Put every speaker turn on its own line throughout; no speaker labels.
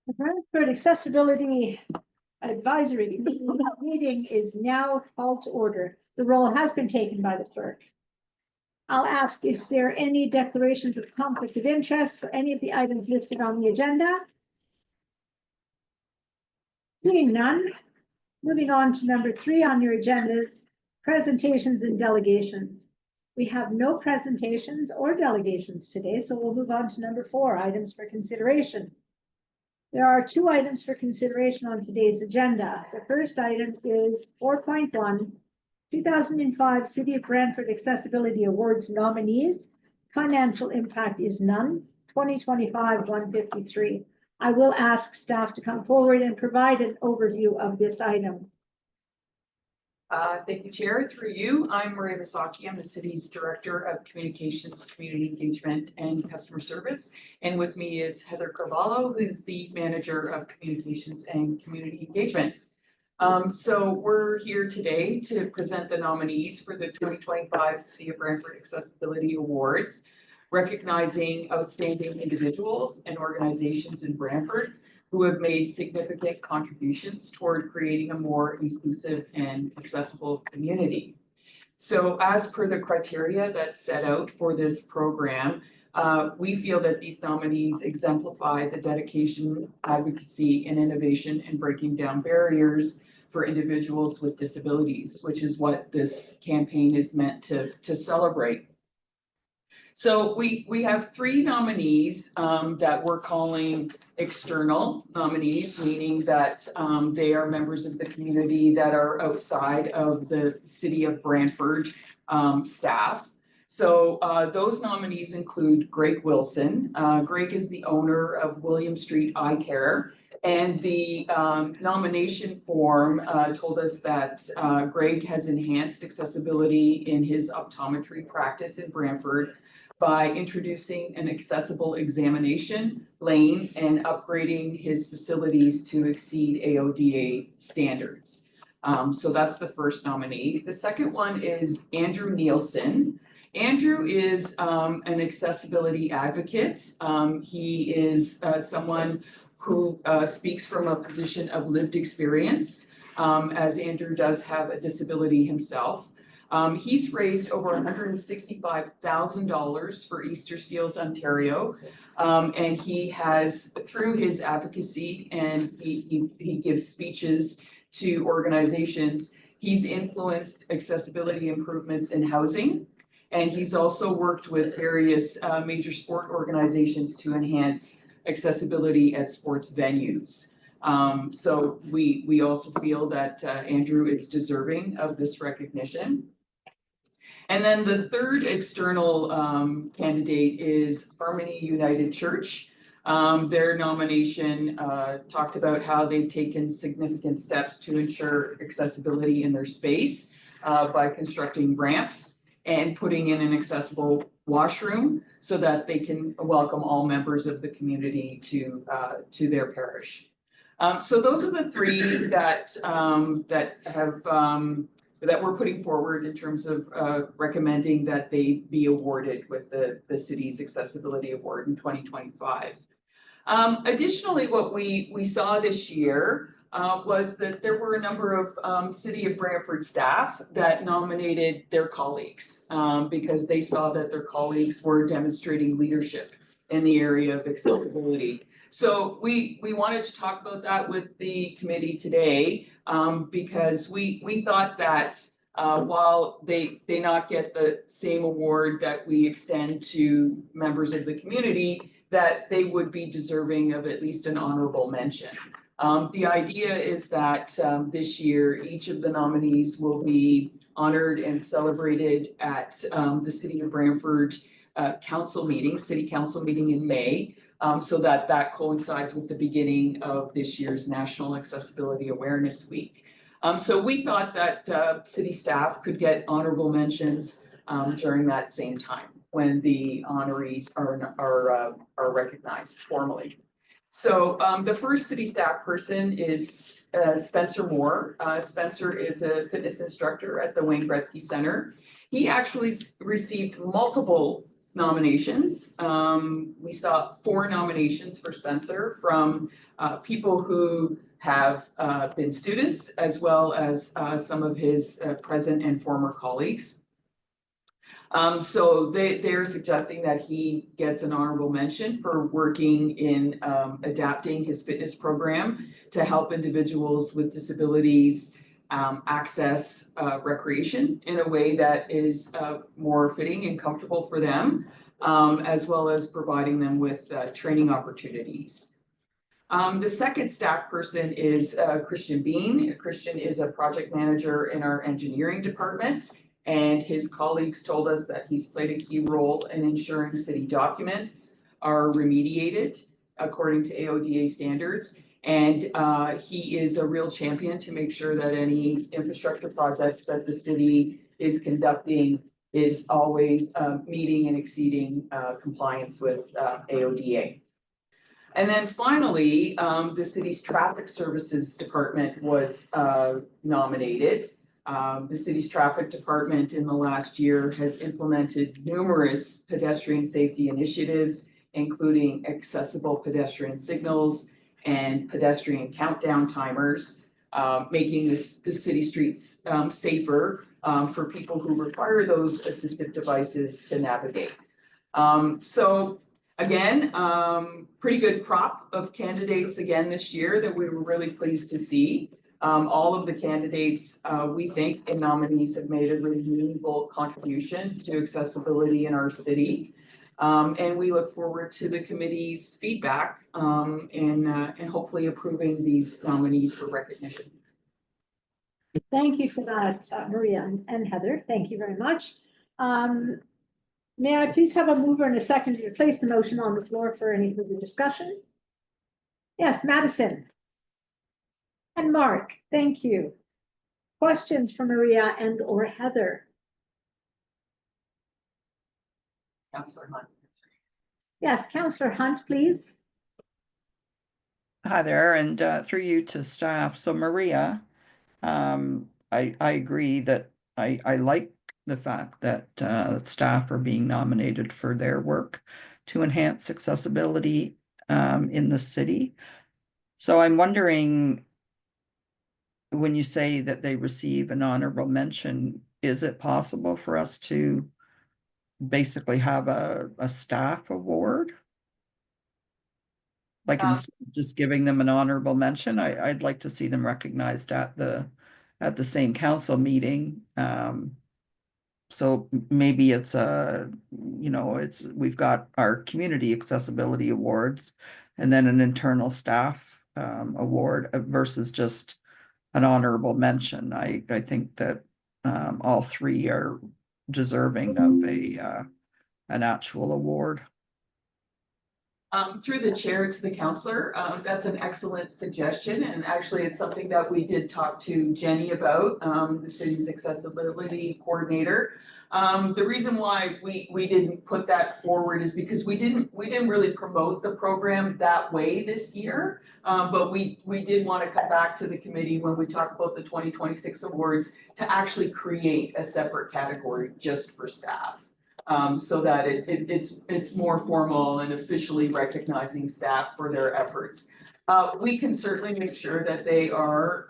The Brantford Accessibility Advisory meeting is now called to order. The roll has been taken by the clerk. I'll ask, is there any declarations of conflict of interest for any of the items listed on the agenda? Seeing none, moving on to number 3 on your agendas, presentations and delegations. We have no presentations or delegations today, so we'll move on to number 4, items for consideration. There are 2 items for consideration on today's agenda. The first item is 4.1, 2005 City of Brantford Accessibility Awards nominees. Financial impact is none. 2025 153. I will ask staff to come forward and provide an overview of this item.
Thank you, Chair. Through you, I'm Maria Masaki. I'm the city's Director of Communications, Community Engagement, and Customer Service. And with me is Heather Carvalho, who's the Manager of Communications and Community Engagement. So we're here today to present the nominees for the 2025 City of Brantford Accessibility Awards, recognizing outstanding individuals and organizations in Brantford who have made significant contributions toward creating a more inclusive and accessible community. So as per the criteria that's set out for this program, we feel that these nominees exemplify the dedication, advocacy, and innovation in breaking down barriers for individuals with disabilities, which is what this campaign is meant to celebrate. So we have 3 nominees that we're calling external nominees, meaning that they are members of the community that are outside of the City of Brantford staff. So those nominees include Greg Wilson. Greg is the owner of William Street Eye Care. And the nomination form told us that Greg has enhanced accessibility in his optometry practice in Brantford by introducing an accessible examination lane and upgrading his facilities to exceed AODA standards. So that's the first nominee. The second one is Andrew Nielsen. Andrew is an accessibility advocate. He is someone who speaks from a position of lived experience, as Andrew does have a disability himself. He's raised over $165,000 for Easter Seals Ontario, and he has, through his advocacy, and he gives speeches to organizations, he's influenced accessibility improvements in housing, and he's also worked with various major sport organizations to enhance accessibility at sports venues. So we also feel that Andrew is deserving of this recognition. And then the third external candidate is Harmony United Church. Their nomination talked about how they've taken significant steps to ensure accessibility in their space by constructing ramps and putting in an accessible washroom so that they can welcome all members of the community to their parish. So those are the 3 that that we're putting forward in terms of recommending that they be awarded with the city's Accessibility Award in 2025. Additionally, what we saw this year was that there were a number of City of Brantford staff that nominated their colleagues because they saw that their colleagues were demonstrating leadership in the area of accessibility. So we wanted to talk about that with the committee today because we thought that while they not get the same award that we extend to members of the community, that they would be deserving of at least an honorable mention. The idea is that this year, each of the nominees will be honored and celebrated at the City of Brantford City Council meeting in May, so that coincides with the beginning of this year's National Accessibility Awareness Week. So we thought that city staff could get honorable mentions during that same time when the honorees are recognized formally. So the first city staff person is Spencer Moore. Spencer is a fitness instructor at the Wayne Gretzky Center. He actually received multiple nominations. We saw 4 nominations for Spencer from people who have been students as well as some of his present and former colleagues. So they're suggesting that he gets an honorable mention for working in adapting his fitness program to help individuals with disabilities access recreation in a way that is more fitting and comfortable for them, as well as providing them with training opportunities. The second staff person is Christian Bean. Christian is a project manager in our engineering department, and his colleagues told us that he's played a key role in ensuring city documents are remediated according to AODA standards. And he is a real champion to make sure that any infrastructure projects that the city is conducting is always meeting and exceeding compliance with AODA. And then finally, the city's traffic services department was nominated. The city's traffic department in the last year has implemented numerous pedestrian safety initiatives, including accessible pedestrian signals and pedestrian countdown timers, making the city streets safer for people who require those assistive devices to navigate. So again, pretty good crop of candidates again this year that we were really pleased to see. All of the candidates, we think, and nominees have made a really meaningful contribution to accessibility in our city. And we look forward to the committee's feedback and hopefully approving these nominees for recognition.
Thank you for that, Maria and Heather. Thank you very much. May I please have a mover and a second to place the motion on the floor for any further discussion? Yes, Madison. And Mark, thank you. Questions for Maria and or Heather?
Councillor Hunt.
Yes, Councillor Hunt, please.
Hi there, and through you to staff. So Maria, I agree that I like the fact that staff are being nominated for their work to enhance accessibility in the city. So I'm wondering, when you say that they receive an honorable mention, is it possible for us to basically have a staff award? Like instead of just giving them an honorable mention, I'd like to see them recognized at the same council meeting. So maybe it's we've got our community accessibility awards and then an internal staff award versus just an honorable mention. I think that all 3 are deserving of an actual award.
Through the chair to the councillor, that's an excellent suggestion, and actually it's something that we did talk to Jenny about, the city's accessibility coordinator. The reason why we didn't put that forward is because we didn't really promote the program that way this year. But we did want to come back to the committee when we talk about the 2026 awards to actually create a separate category just for staff. So that it's more formal and officially recognizing staff for their efforts. We can certainly make sure that they are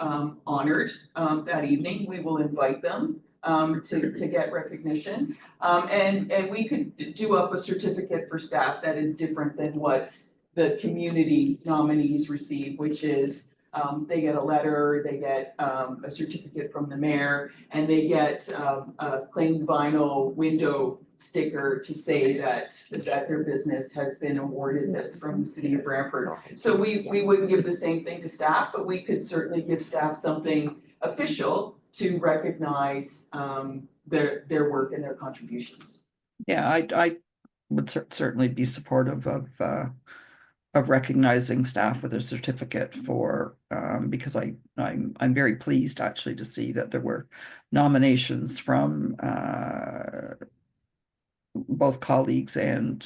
honored that evening. We will invite them to get recognition. And we could do up a certificate for staff that is different than what the community nominees receive, which is they get a letter, they get a certificate from the mayor, and they get a claimed vinyl window sticker to say that their business has been awarded this from the city of Brantford. So we wouldn't give the same thing to staff, but we could certainly give staff something official to recognize their work and their contributions.
Yeah, I would certainly be supportive of recognizing staff with a certificate for because I'm very pleased actually to see that there were nominations from both colleagues and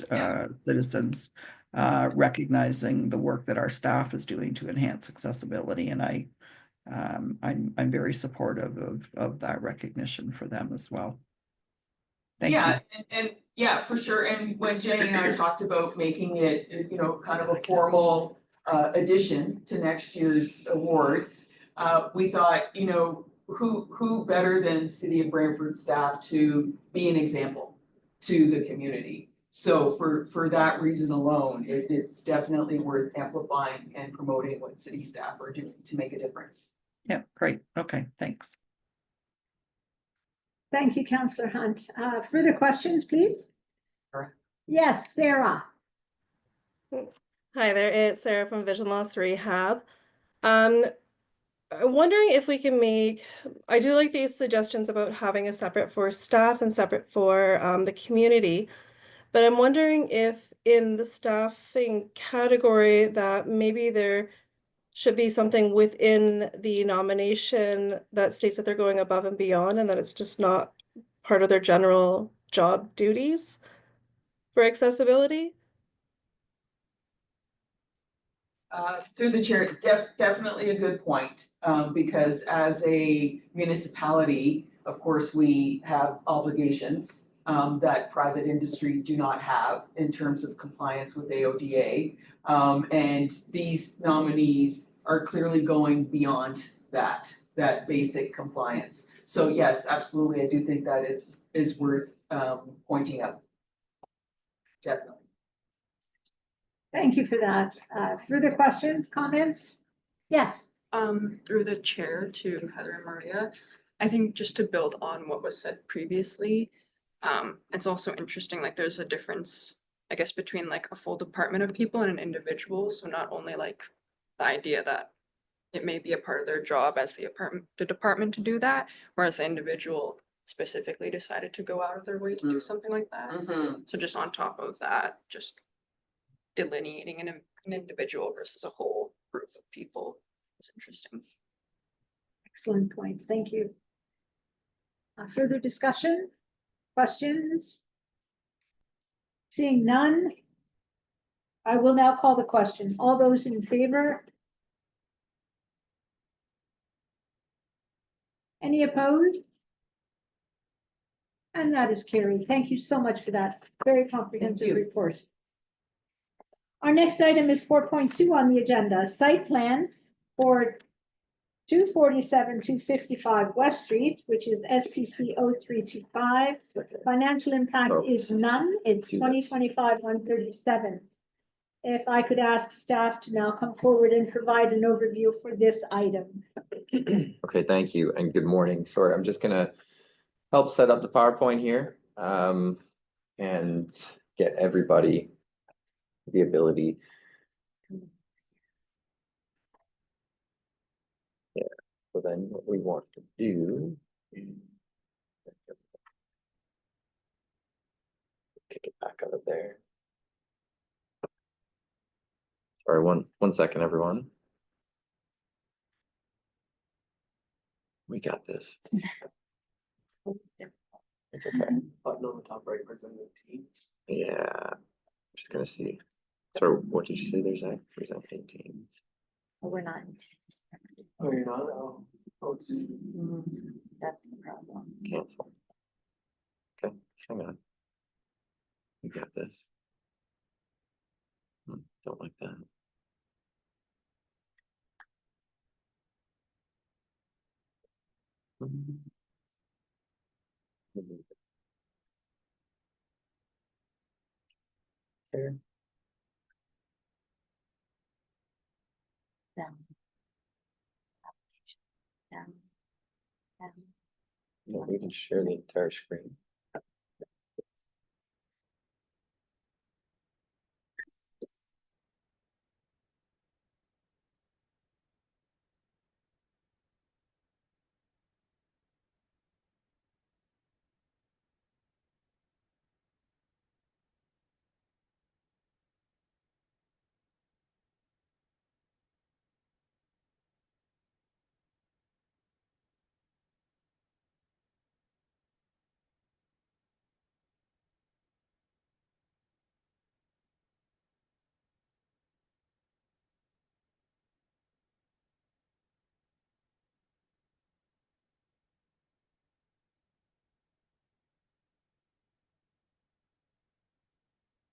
citizens recognizing the work that our staff is doing to enhance accessibility, and I'm very supportive of that recognition for them as well. Thank you.
Yeah, and yeah, for sure. And when Jenny and I talked about making it, you know, kind of a formal addition to next year's awards, we thought, you know, who better than City of Brantford staff to be an example to the community? So for that reason alone, it's definitely worth amplifying and promoting what city staff are doing to make a difference.
Yeah, great. Okay, thanks.
Thank you, Councillor Hunt. Further questions, please?
Sure.
Yes, Sarah.
Hi there, it's Sarah from Vision Loss Rehab. I'm wondering if we can I do like these suggestions about having a separate for staff and separate for the community, but I'm wondering if in the staffing category that maybe there should be something within the nomination that states that they're going above and beyond and that it's just not part of their general job duties for accessibility.
Through the chair, definitely a good point, because as a municipality, of course, we have obligations that private industry do not have in terms of compliance with AODA. And these nominees are clearly going beyond that basic compliance. So yes, absolutely, I do think that is worth pointing out. Definitely.
Thank you for that. Further questions, comments? Yes.
Through the chair to Heather and Maria, I think just to build on what was said previously, it's also interesting, like there's a difference, I guess, between like a full department of people and an individual. So not only like the idea that it may be a part of their job as the department to do that, whereas the individual specifically decided to go out of their way to do something like that. So just on top of that, just delineating an individual versus a whole group of people is interesting.
Excellent point. Thank you. Further discussion? Questions? Seeing none, I will now call the question. All those in favor? Any opposed? And that is carried. Thank you so much for that very comprehensive
you.
report. Our next item is 4.2 on the agenda, site plan for 247-255 West Street, which is SPC 0325. Financial impact is none. It's 2025-137. If I could ask staff to now come forward and provide an overview for this item.
Okay, thank you and good morning. Sorry, I'm just gonna help set up the PowerPoint here and get everybody the ability. Yeah, so then what we want to do is kick it back out of there. Sorry, one second, everyone. We got this. It's okay.
Button on the top right represent the teams.
Yeah, I'm just gonna see. Sorry, what did you say there's that? Presenting teams.
Oh, we're not.
Oh, you're not? Oh, it's.
That's the problem.
Cancel. Okay, hang on. We got this. Don't like that. There.
Down. Down. Down.
No, we can share the entire screen.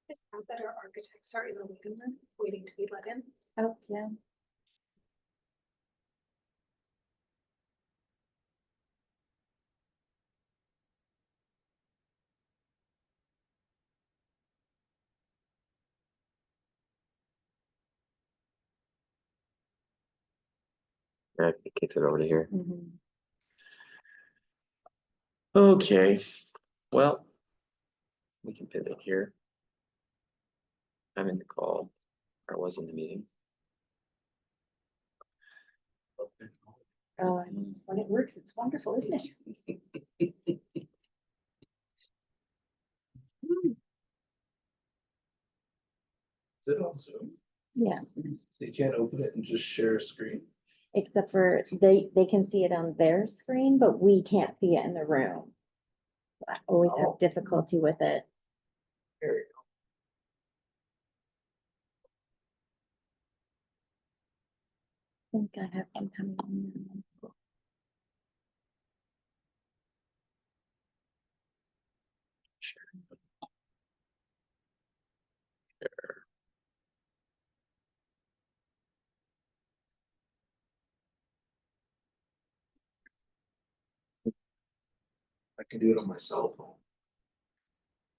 That our architects are in the waiting room, waiting to be let in.
Oh, yeah.
That kicks it over to here.
Mhm.
Okay, well. We can pivot here. I'm in the call, or I was in the meeting.
Oh,
When it works, it's wonderful, isn't it?
Is it on Zoom?
yeah,
You can't open it and just share a screen?
except for they can see it on their screen, but we can't see it in the room. I always
Oh.
have difficulty with it.
There you
I think I have one coming in.
I can do it on my cell phone.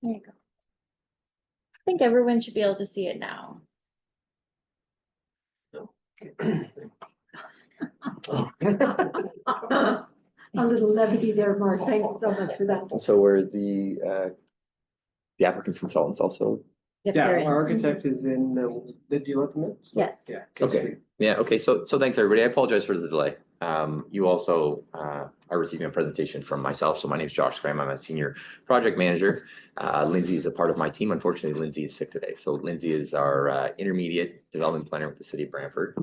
There you go. I think everyone should be able to see it now.
A little levity there, Mark. Thank you so much for that.
So were the applicant's consultants also?
If
Yeah,
they're
our
in.
architect is in, did you let them in?
Yes.
Yeah.
Okay. Yeah, okay, so thanks, everybody. I apologize for the delay. You also are receiving a presentation from myself. So my name is Josh Graham. I'm a senior project manager. Lindsay is a part of my team. Unfortunately, Lindsay is sick today. So Lindsay is our intermediate development planner with the city of Brantford.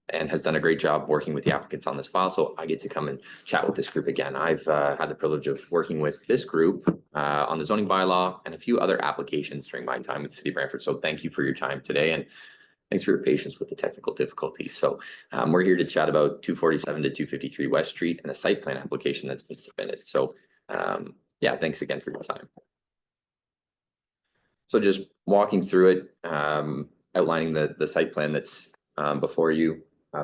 And has done a great job working with the applicants on this file. So I get to come and chat with this group again. I've had the privilege of working with this group on the zoning bylaw and a few other applications during my time with the city of Brantford. So thank you for your time today. And thanks for your patience with the technical difficulties. So we're here to chat about 247 to 253 West Street and a site plan application that's been submitted. So yeah, thanks again for your time. So just walking through it, outlining the site plan that's before you,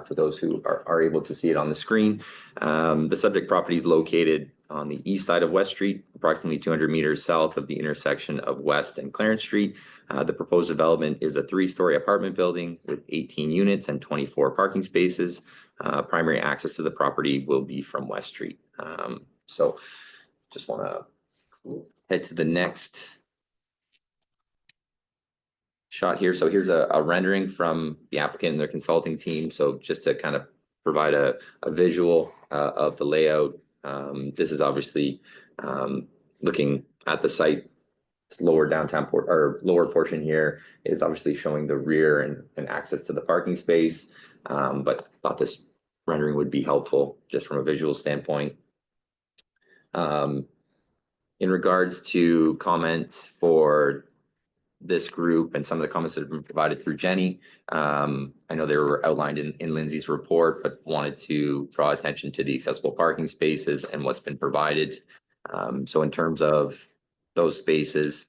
for those who are able to see it on the screen. The subject property is located on the east side of West Street, approximately 200 meters south of the intersection of West and Clarence Street. The proposed development is a 3-story apartment building with 18 units and 24 parking spaces. Primary access to the property will be from West Street. So just want to head to the next shot here. So here's a rendering from the applicant and their consulting team. So just to kind of provide a visual of the layout. This is obviously looking at the site. This lower downtown lower portion here is obviously showing the rear and access to the parking space. But thought this rendering would be helpful just from a visual standpoint. In regards to comments for this group and some of the comments that have been provided through Jenny. I know they were outlined in Lindsay's report, but wanted to draw attention to the accessible parking spaces and what's been provided. So in terms of those spaces,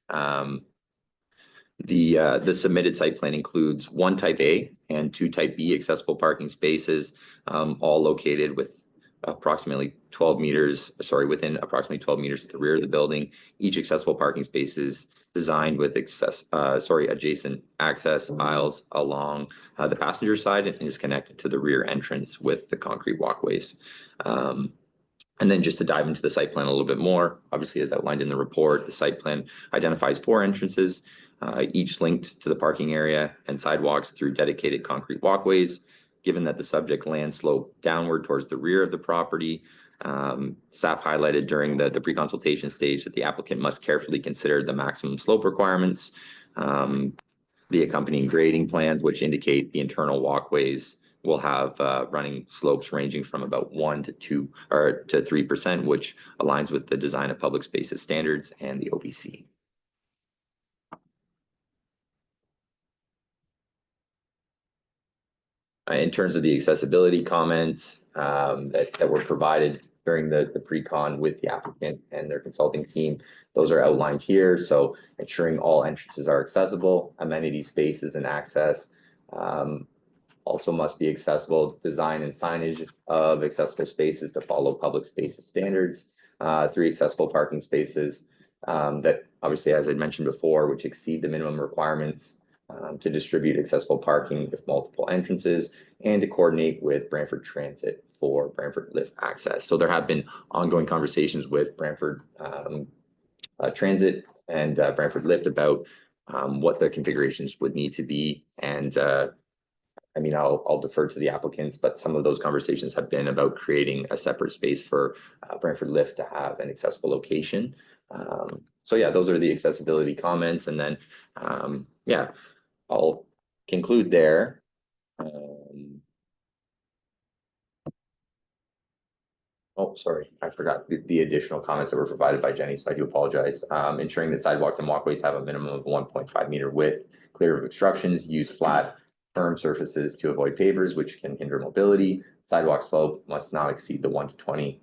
the submitted site plan includes 1 type A and 2 type B accessible parking spaces, all located with approximately 12 meters, within approximately 12 meters at the rear of the building. Each accessible parking space is designed with adjacent access aisles along the passenger side and is connected to the rear entrance with the concrete walkways. And then just to dive into the site plan a little bit more, obviously as outlined in the report, the site plan identifies 4 entrances, each linked to the parking area and sidewalks through dedicated concrete walkways. Given that the subject land sloped downward towards the rear of the property, staff highlighted during the pre-consultation stage that the applicant must carefully consider the maximum slope requirements, the accompanying grading plans, which indicate the internal walkways will have running slopes ranging from about 1 to 2 or to 3%, which aligns with the design of public spaces standards and the OBC. In terms of the accessibility comments that were provided during the pre-con with the applicant and their consulting team. Those are outlined here, so ensuring all entrances are accessible, amenity spaces and access also must be accessible, design and signage of accessible spaces to follow public spaces standards, 3 accessible parking spaces that obviously, as I mentioned before, which exceed the minimum requirements to distribute accessible parking with multiple entrances and to coordinate with Brantford Transit for Brantford Lift access. So there have been ongoing conversations with Brantford Transit and Brantford Lift about what the configurations would need to be. And I mean, I'll defer to the applicants, but some of those conversations have been about creating a separate space for Brantford Lift to have an accessible location. So yeah, those are the accessibility comments, and then yeah, I'll conclude there. Oh, sorry, I forgot the additional comments that were provided by Jenny, so I do apologize. Ensuring that sidewalks and walkways have a minimum of 1.5 meter width, clear of obstructions, use flat, firm surfaces to avoid pavers, which can hinder mobility. Sidewalk slope must not exceed the 1 to 20,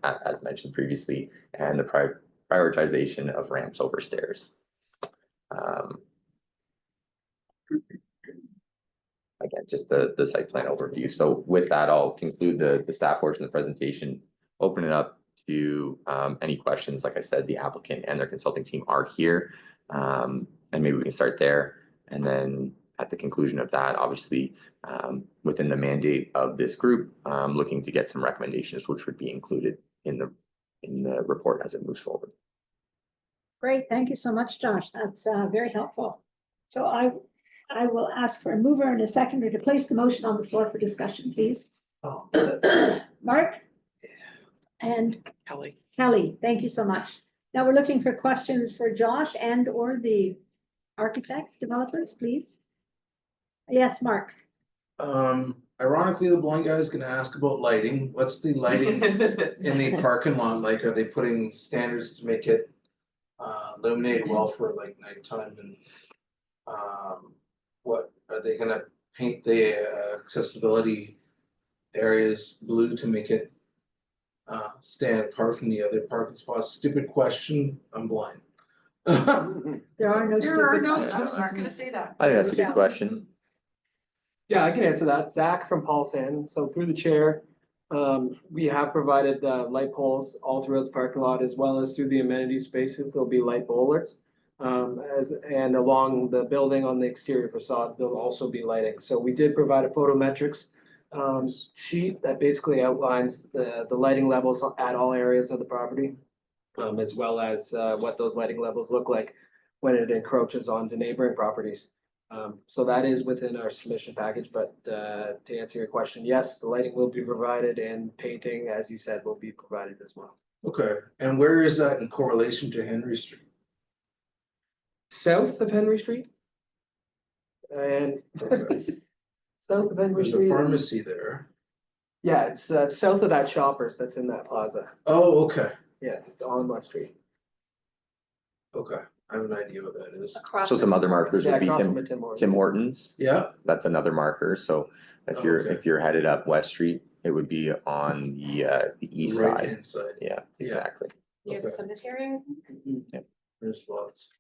as mentioned previously, and the prioritization of ramps over stairs. Again, just the site plan overview. So with that, I'll conclude the staff portion of the presentation, open it up to any questions. Like I said, the applicant and their consulting team are here. And maybe we can start there. And then at the conclusion of that, obviously, within the mandate of this group, looking to get some recommendations, which would be included in the report as it moves forward.
Great, thank you so much, Josh. That's very helpful. So I will ask for a mover and a seconder to place the motion on the floor for discussion, please.
Oh.
Mark? And
Kelly.
Kelly, thank you so much. Now we're looking for questions for Josh and or the architects, developers, please. Yes, Mark.
Ironically, the blind guy is gonna ask about lighting. What's the lighting in the parking lot like? Are they putting standards to make it illuminated well for like nighttime and what are they gonna paint the accessibility areas blue to make it stand apart from the other parking spots? Stupid question, I'm blind.
There are no
There are
stupid
no, I
questions.
was just gonna say that.
I think that's a good question.
Yeah, I can answer that. Zach from Paul Sand. So through the chair, we have provided light poles all throughout the parking lot as well as through the amenity spaces. There'll be light bollards. And along the building on the exterior facades, there'll also be lighting. So we did provide a photometrics sheet that basically outlines the lighting levels at all areas of the property, as well as what those lighting levels look like when it encroaches onto neighboring properties. So that is within our submission package, but to answer your question, yes, the lighting will be provided and painting, as you said, will be provided as well.
Okay, and where is that in correlation to Henry Street?
South of Henry Street. And south of Henry
There's a
Street.
pharmacy there.
Yeah, it's south of that Shoppers that's in that plaza.
Oh, okay,
Yeah, on West Street.
okay, I have an idea what that is.
Across.
So some other markers
Yeah,
would be
across from a Tim Hortons.
Tim Hortons.
Yeah,
That's another marker. So if
Okay.
if you're headed up West Street, it would be on the east
right
side.
hand side,
Yeah, exactly.
Near the
Okay.
cemetery.
there's lots.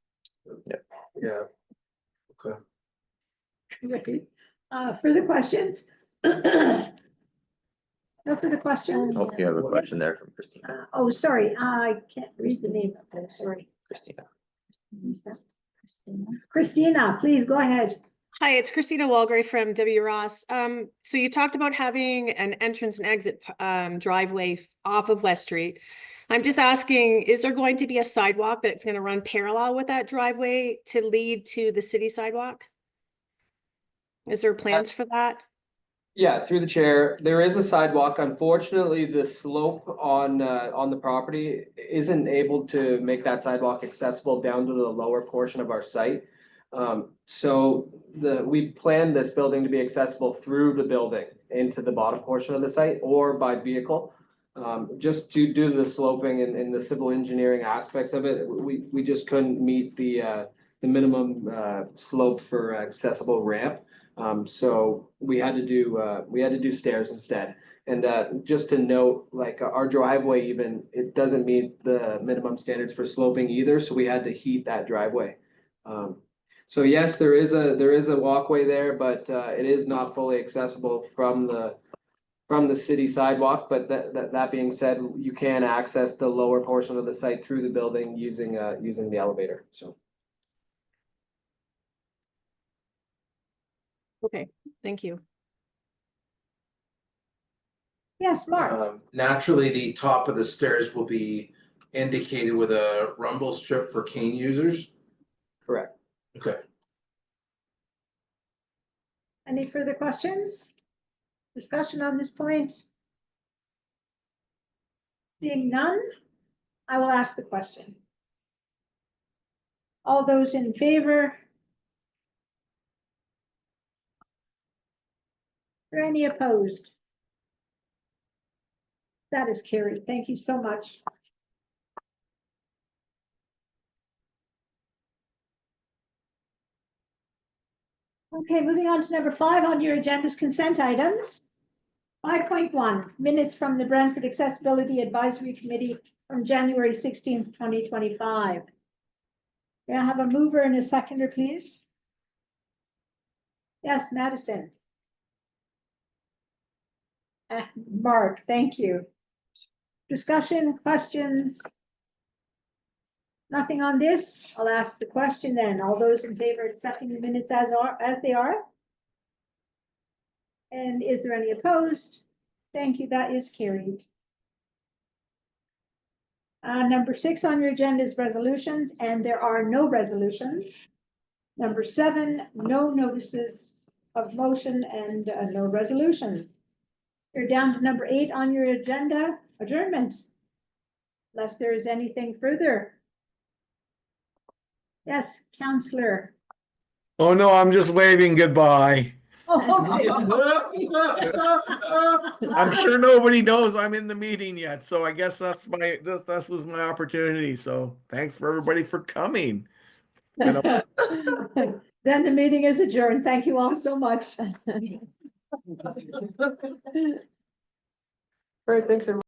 Yep.
Yeah. Okay.
Great. Further questions? No further questions?
Oh, you have a question there from Christina.
Oh, sorry, I can't read the name up there, sorry.
Christina.
Christina, please go ahead.
Hi, it's Christina Walgrave from W. Ross. So you talked about having an entrance and exit driveway off of West Street. I'm just asking, is there going to be a sidewalk that's going to run parallel with that driveway to lead to the city sidewalk? Is there plans for that?
Yeah, through the chair, there is a sidewalk. Unfortunately, the slope on the property isn't able to make that sidewalk accessible down to the lower portion of our site. So we planned this building to be accessible through the building into the bottom portion of the site or by vehicle. Just due to the sloping and the civil engineering aspects of it, we just couldn't meet the minimum slope for accessible ramp. So we had to do stairs instead. And just to note, like our driveway even, it doesn't meet the minimum standards for sloping either, so we had to heat that driveway. So yes, there is a walkway there, but it is not fully accessible from the city sidewalk. But that being said, you can access the lower portion of the site through the building using the elevator, so.
Okay, thank you.
Yes, Mark.
Naturally, the top of the stairs will be indicated with a rumble strip for cane users.
Correct.
Okay.
Any further questions? Discussion on this point? Seeing none, I will ask the question. All those in favor? Or any opposed? That is carried. Thank you so much. Okay, moving on to number 5 on your agenda's consent items. 5.1, minutes from the Brantford Accessibility Advisory Committee from January 16th, 2025. May I have a mover and a seconder, please? Yes, Madison. Mark, thank you. Discussion, questions? Nothing on this? I'll ask the question then. All those in favor of accepting the minutes as they are? And is there any opposed? Thank you, that is carried. Number 6 on your agenda is resolutions, and there are no resolutions. Number 7, no notices of motion and no resolutions. You're down to number 8 on your agenda, adjournment. Unless there is anything further. Yes, Counselor.
Oh, no, I'm just waving goodbye.
Oh, okay.
I'm sure nobody knows I'm in the meeting yet, so I guess this was my opportunity. So thanks for everybody for coming.
Then the meeting is adjourned. Thank you all so much.
All right, thanks everyone.